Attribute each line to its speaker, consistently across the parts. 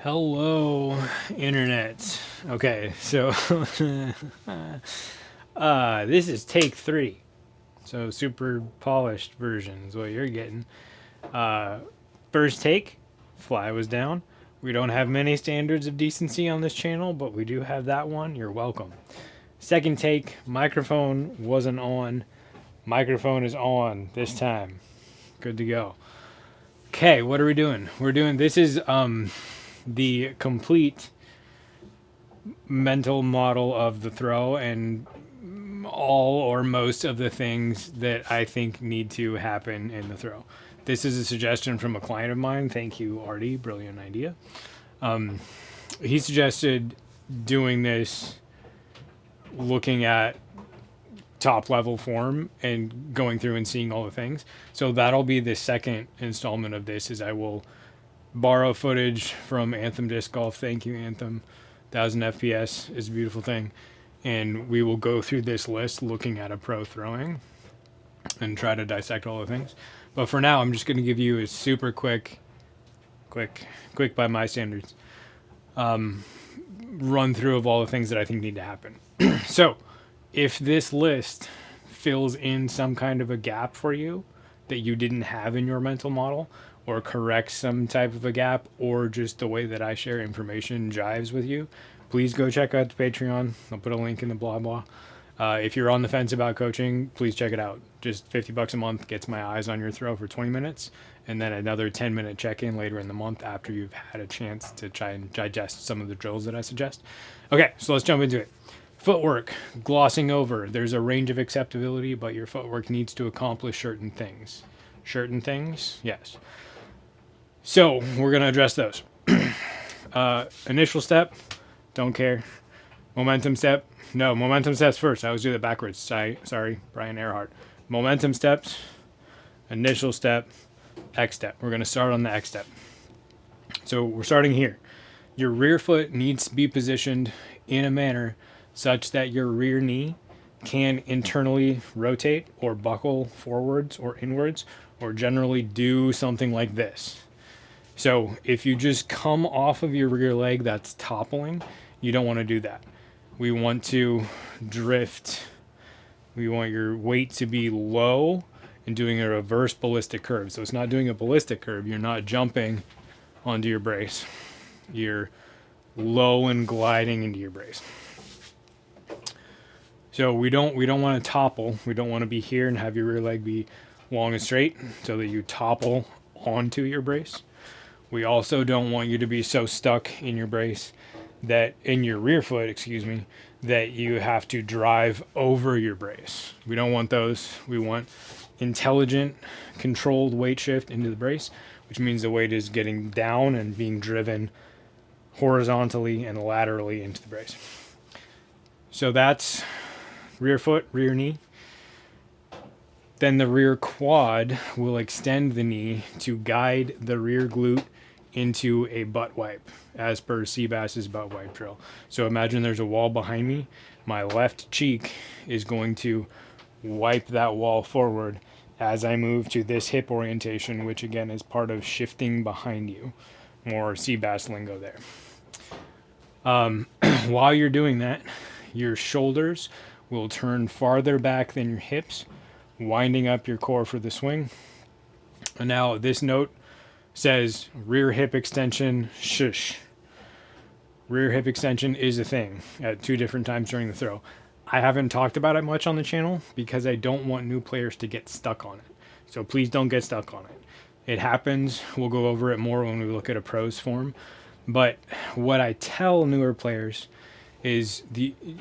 Speaker 1: Hello, internet. Okay, so this is take 3. So super polished version is what you're getting. First take, fly was down. We don't have many standards of decency on this channel, but we do have that one. You're welcome. Second take, microphone wasn't on. Microphone is on this time. Good to go. Okay, what are we doing? We're doing this is the complete mental model of the throw and all or most of the things that I think need to happen in the throw. This is a suggestion from a client of mine. Thank you, Artie. Brilliant idea. He suggested doing this looking at top level form and going through and seeing all the things. So that'll be the second installment of this is I will borrow footage from Anthem Disc Golf. Thank you, Anthem. 1000 FPS is a beautiful thing. And we will go through this list looking at a pro throwing and try to dissect all the things. But for now, I'm just going to give you a super quick by my standards, run through of all the things that I think need to happen. So if this list fills in some kind of a gap for you that you didn't have in your mental model, or corrects some type of a gap, or just the way that I share information jives with you, please go check out the Patreon. I'll put a link in the blah blah. If you're on the fence about coaching, please check it out. Just $50 a month gets my eyes on your throw for 20 minutes, and then another 10-minute check-in later in the month after you've had a chance to try and digest some of the drills that I suggest. Okay, so let's jump into it. Footwork, glossing over. There's a range of acceptability, but your footwork needs to accomplish certain things. Certain things? Yes. So we're going to address those. Initial step, don't care. Momentum step, no, momentum steps first. I always do that backwards. Sorry, Brian Earhart. Momentum steps, initial step, X step. We're going to start on the X step. So we're starting here. Your rear foot needs to be positioned in a manner such that your rear knee can internally rotate or buckle forwards or inwards, or generally do something like this. So if you just come off of your rear leg that's toppling, you don't want to do that. We want to drift. We want your weight to be low and doing a reverse ballistic curve. So it's not doing a ballistic curve. You're not jumping onto your brace. You're low and gliding into your brace. So we don't want to topple. We don't want to be here and have your rear leg be long and straight so that you topple onto your brace. We also don't want you to be so stuck in your brace that in your rear foot, that you have to drive over your brace. We don't want those. We want intelligent, controlled weight shift into the brace, which means the weight is getting down and being driven horizontally and laterally into the brace. So that's rear foot, rear knee. Then the rear quad will extend the knee to guide the rear glute into a butt wipe, as per Seabass's butt wipe drill. So imagine there's a wall behind me. My left cheek is going to wipe that wall forward as I move to this hip orientation, which again is part of shifting behind you. More Seabass lingo there. While you're doing that, your shoulders will turn farther back than your hips, winding up your core for the swing. And now this note says rear hip extension, shush. Rear hip extension is a thing at 2 different times during the throw. I haven't talked about it much on the channel because I don't want new players to get stuck on it. So please don't get stuck on it. It happens. We'll go over it more when we look at a pro's form. But what I tell newer players is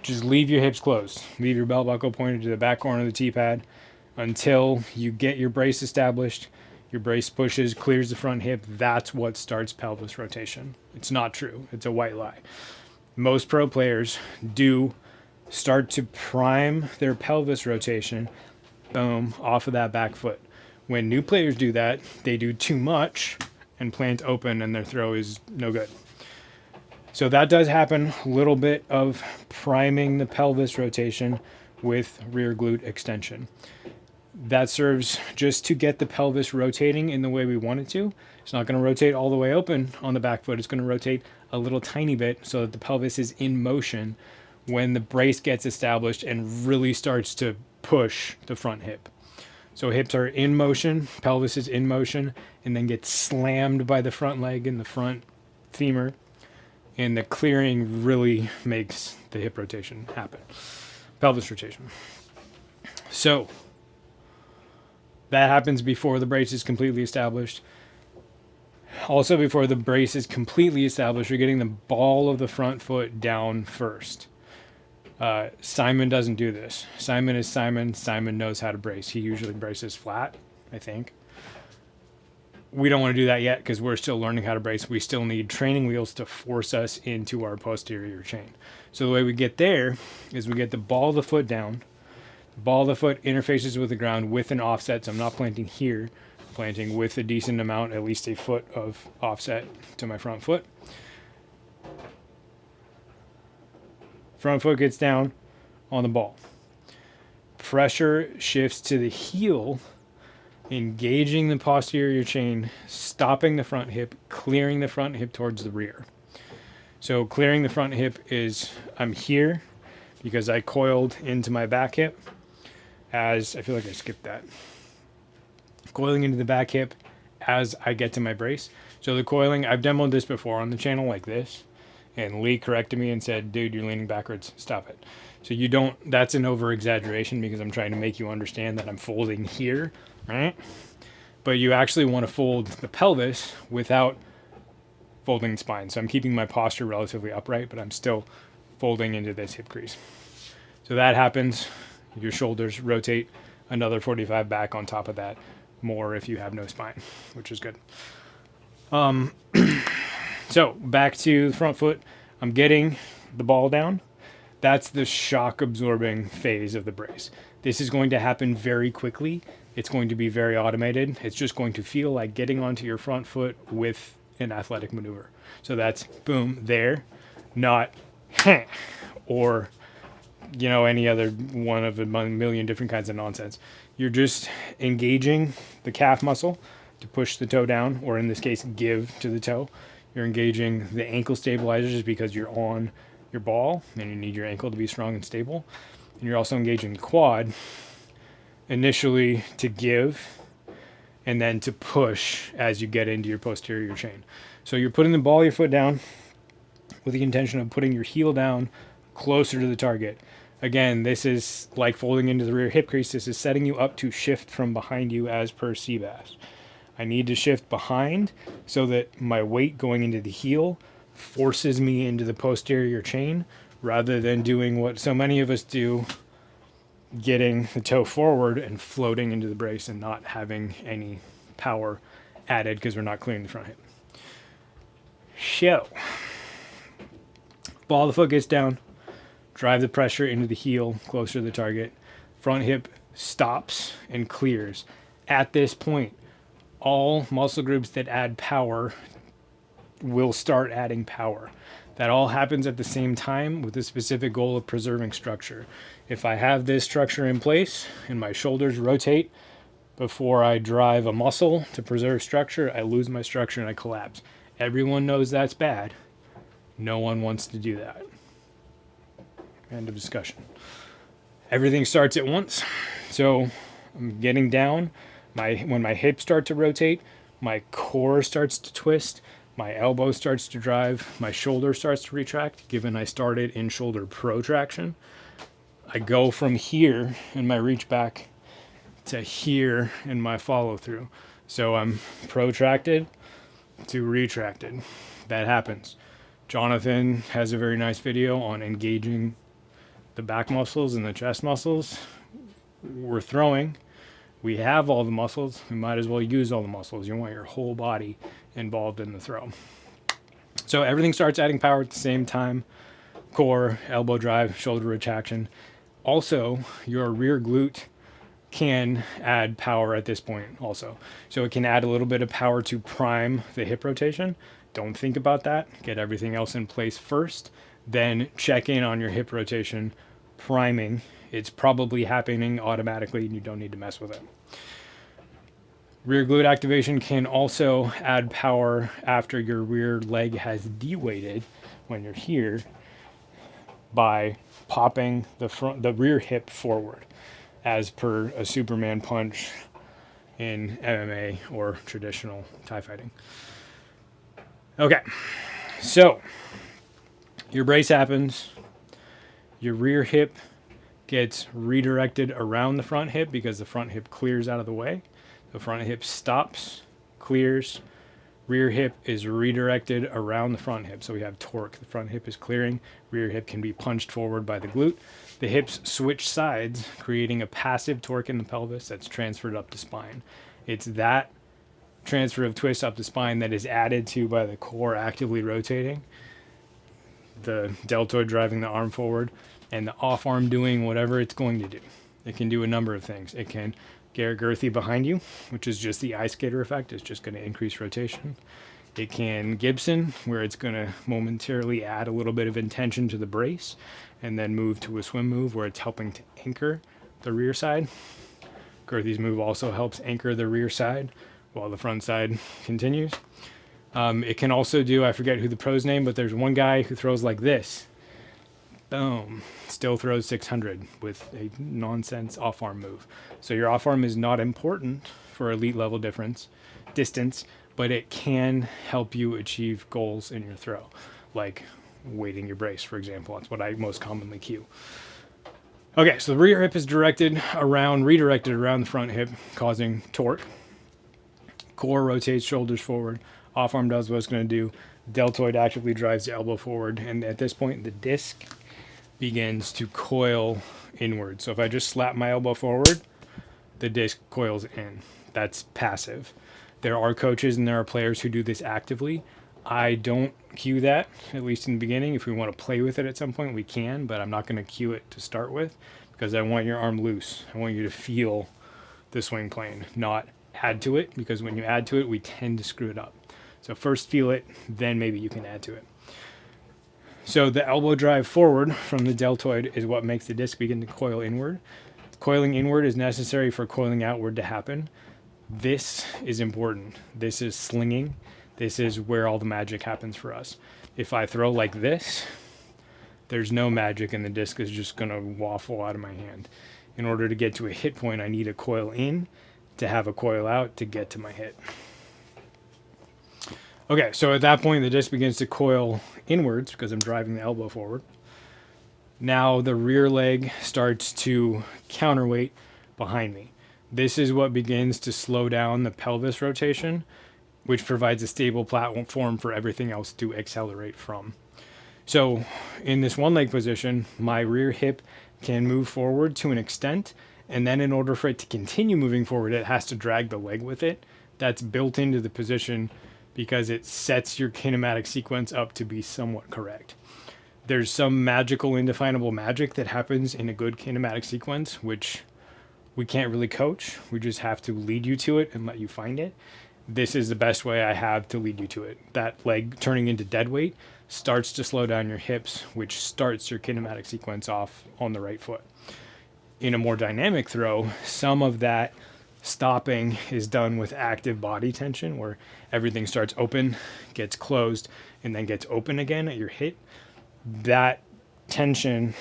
Speaker 1: just leave your hips closed. Leave your belt buckle pointed to the back corner of the T-pad until you get your brace established. Your brace pushes, clears the front hip. That's what starts pelvis rotation. It's not true. It's a white lie. Most pro players do start to prime their pelvis rotation, boom, off of that back foot. When new players do that, they do too much and plant open and their throw is no good. So that does happen, a little bit of priming the pelvis rotation with rear glute extension. That serves just to get the pelvis rotating in the way we want it to. It's not going to rotate all the way open on the back foot. It's going to rotate a little tiny bit so that the pelvis is in motion when the brace gets established and really starts to push the front hip. So hips are in motion, pelvis is in motion, and then gets slammed by the front leg and the front femur. And the clearing really makes the hip rotation happen. Pelvis rotation. So that happens before the brace is completely established. Also, before the brace is completely established, you're getting the ball of the front foot down first. Simon doesn't do this. Simon is Simon. Simon knows how to brace. He usually braces flat, I think. We don't want to do that yet because we're still learning how to brace. We still need training wheels to force us into our posterior chain. So the way we get there is we get the ball of the foot down. The ball of the foot interfaces with the ground with an offset. So I'm not planting here. I'm planting with a decent amount, at least a foot of offset to my front foot. Front foot gets down on the ball. Pressure shifts to the heel, engaging the posterior chain, stopping the front hip, clearing the front hip towards the rear. So clearing the front hip is, I'm here because I coiled into my back hip as, I feel like I skipped that. Coiling into the back hip as I get to my brace. So the coiling, I've demoed this before on the channel like this. And Lee corrected me and said, dude, you're leaning backwards. Stop it. So you don't, that's an over exaggeration because I'm trying to make you understand that I'm folding here, right? But you actually want to fold the pelvis without folding the spine. So I'm keeping my posture relatively upright, but I'm still folding into this hip crease. So that happens. Your shoulders rotate another 45 back on top of that, more if you have no spine, which is good. So back to the front foot, I'm getting the ball down. That's the shock absorbing phase of the brace. This is going to happen very quickly. It's going to be very automated. It's just going to feel like getting onto your front foot with an athletic maneuver. So that's boom there, not or any other one of a million different kinds of nonsense. You're just engaging the calf muscle to push the toe down, or in this case, give to the toe. You're engaging the ankle stabilizers because you're on your ball and you need your ankle to be strong and stable. And you're also engaging the quad initially to give and then to push as you get into your posterior chain. So you're putting the ball of your foot down with the intention of putting your heel down closer to the target. Again, this is like folding into the rear hip crease. This is setting you up to shift from behind you as per Seabass. I need to shift behind so that my weight going into the heel forces me into the posterior chain rather than doing what so many of us do, getting the toe forward and floating into the brace and not having any power added because we're not clearing the front hip. So, ball of the foot gets down, drive the pressure into the heel closer to the target. Front hip stops and clears. At this point, all muscle groups that add power will start adding power. That all happens at the same time with the specific goal of preserving structure. If I have this structure in place and my shoulders rotate before I drive a muscle to preserve structure, I lose my structure and I collapse. Everyone knows that's bad. No one wants to do that. End of discussion. Everything starts at once. So I'm getting down. When my hips start to rotate, my core starts to twist, my elbow starts to drive, my shoulder starts to retract, given I started in shoulder protraction. I go from here in my reach back to here in my follow through. So I'm protracted to retracted. That happens. Jonathan has a very nice video on engaging the back muscles and the chest muscles. We're throwing. We have all the muscles. We might as well use all the muscles. You want your whole body involved in the throw. So everything starts adding power at the same time. Core, elbow drive, shoulder retraction. Also, your rear glute can add power at this point also. So it can add a little bit of power to prime the hip rotation. Don't think about that. Get everything else in place first. Then check in on your hip rotation priming It's probably happening automatically and you don't need to mess with it. Rear glute activation can also add power after your rear leg has de-weighted when you're here by popping the rear hip forward, as per a Superman punch in MMA or traditional Thai fighting. Okay, so your brace happens, your rear hip gets redirected around the front hip because the front hip clears out of the way. The front hip stops, clears, rear hip is redirected around the front hip. So we have torque. The front hip is clearing, rear hip can be punched forward by the glute. The hips switch sides, creating a passive torque in the pelvis that's transferred up the spine. It's that transfer of twist up the spine that is added to by the core actively rotating, the deltoid driving the arm forward, and the off arm doing whatever it's going to do. It can do a number of things. It can get girthy behind you, which is just the ice skater effect. It's just going to increase rotation. It can Gibson, where it's going to momentarily add a little bit of intention to the brace and then move to a swim move where it's helping to anchor the rear side. Girthy's move also helps anchor the rear side while the front side continues. It can also do, I forget who the pro's name, but there's one guy who throws like this. Boom. Still throws 600 with a nonsense off-arm move. So your off-arm is not important for elite level distance, but it can help you achieve goals in your throw, like weighting your brace, for example. That's what I most commonly cue. Okay, so the rear hip is redirected around the front hip, causing torque. Core rotates shoulders forward. Off arm does what it's going to do. Deltoid actively drives the elbow forward. And at this point, the disc begins to coil inward. So if I just slap my elbow forward, the disc coils in. That's passive. There are coaches and there are players who do this actively. I don't cue that, at least in the beginning. If we want to play with it at some point, we can, but I'm not going to cue it to start with because I want your arm loose. I want you to feel the swing plane, not add to it, because when you add to it, we tend to screw it up. So first feel it, then maybe you can add to it. So the elbow drive forward from the deltoid is what makes the disc begin to coil inward. Coiling inward is necessary for coiling outward to happen. This is important. This is slinging. This is where all the magic happens for us. If I throw like this, there's no magic and the disc is just going to waffle out of my hand. In order to get to a hit point, I need a coil in to have a coil out to get to my hit. Okay, so at that point, the disc begins to coil inwards because I'm driving the elbow forward. Now the rear leg starts to counterweight behind me. This is what begins to slow down the pelvis rotation, which provides a stable platform for everything else to accelerate from. So in this one leg position, my rear hip can move forward to an extent, and then in order for it to continue moving forward, it has to drag the leg with it. That's built into the position because it sets your kinematic sequence up to be somewhat correct. There's some magical, indefinable magic that happens in a good kinematic sequence, which we can't really coach. We just have to lead you to it and let you find it. This is the best way I have to lead you to it. That leg turning into dead weight starts to slow down your hips, which starts your kinematic sequence off on the right foot. In a more dynamic throw, some of that stopping is done with active body tension, where everything starts open, gets closed, and then gets open again at your hit. That tension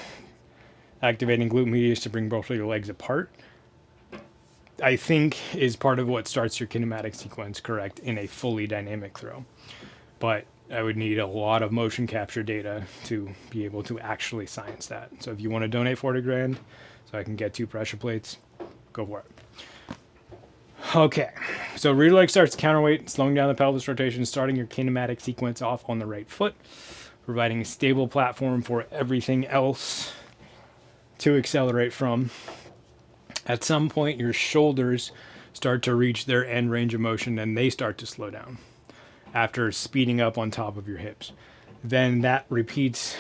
Speaker 1: activating glute medius to bring both of your legs apart, I think, is part of what starts your kinematic sequence correct in a fully dynamic throw. But I would need a lot of motion capture data to be able to actually science that. So if you want to donate 40 grand so I can get 2 pressure plates, go for it. Okay, so rear leg starts to counterweight, slowing down the pelvis rotation, starting your kinematic sequence off on the right foot, providing a stable platform for everything else to accelerate from. At some point, your shoulders start to reach their end range of motion and they start to slow down after speeding up on top of your hips. Then that repeats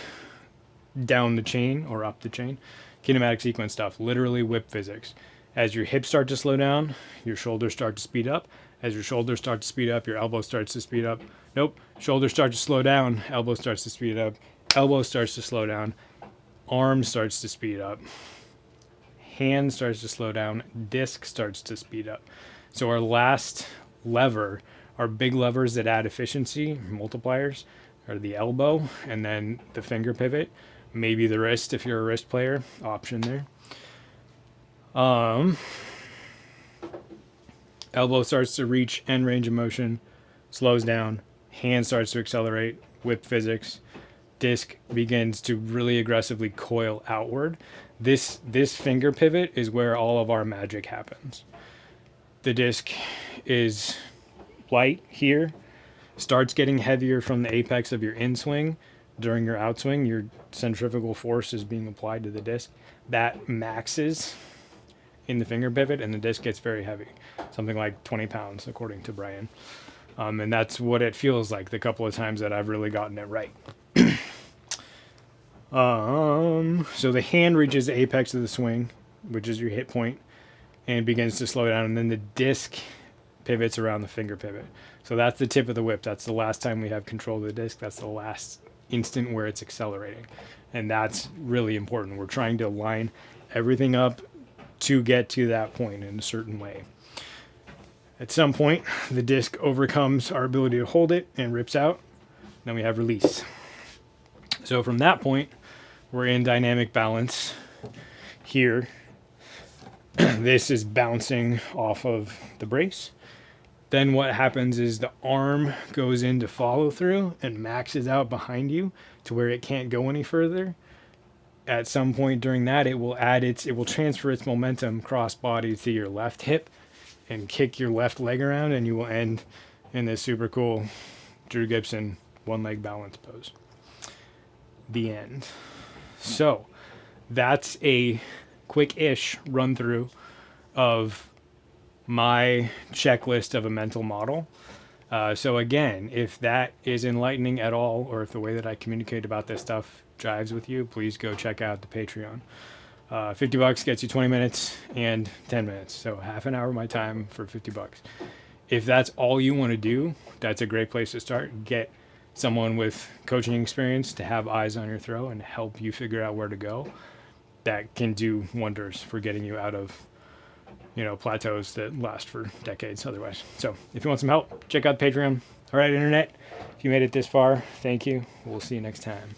Speaker 1: down the chain or up the chain. Kinematic sequence stuff, literally whip physics. As your hips start to slow down, your shoulders start to speed up. As your shoulders start to speed up, your elbow starts to speed up. Nope, shoulders start to slow down, elbow starts to speed up, elbow starts to slow down, arm starts to speed up. hand starts to slow down, disc starts to speed up. So our last lever, our big levers that add efficiency, multipliers, are the elbow and then the finger pivot, maybe the wrist if you're a wrist player, option there. Elbow starts to reach end range of motion, slows down, hand starts to accelerate with physics, disc begins to really aggressively coil outward. This finger pivot is where all of our magic happens. The disc is light here, starts getting heavier from the apex of your inswing. During your outswing, your centrifugal force is being applied to the disc. That maxes in the finger pivot, and the disc gets very heavy, something like 20 pounds, according to Brian. And that's what it feels like the couple of times that I've really gotten it right. So the hand reaches the apex of the swing, which is your hit point, and begins to slow down, and then the disc pivots around the finger pivot. So that's the tip of the whip. That's the last time we have control of the disc. That's the last instant where it's accelerating. And that's really important. We're trying to line everything up to get to that point in a certain way. At some point, the disc overcomes our ability to hold it and rips out. Then we have release. So from that point, we're in dynamic balance here. This is bouncing off of the brace. Then what happens is the arm goes into follow through and maxes out behind you to where it can't go any further. At some point during that, it will transfer its momentum cross body to your left hip and kick your left leg around, and you will end in this super cool Drew Gibson one leg balance pose. The end. So that's a quick-ish run through of my checklist of a mental model. So again, if that is enlightening at all, or if the way that I communicate about this stuff jives with you, please go check out the Patreon. $50 gets you 20 minutes and 10 minutes. So half an hour of my time for $50. If that's all you want to do, that's a great place to start. Get someone with coaching experience to have eyes on your throw and help you figure out where to go. That can do wonders for getting you out of, plateaus that last for decades otherwise. So if you want some help, check out Patreon. All right, Internet, if you made it this far, thank you. We'll see you next time.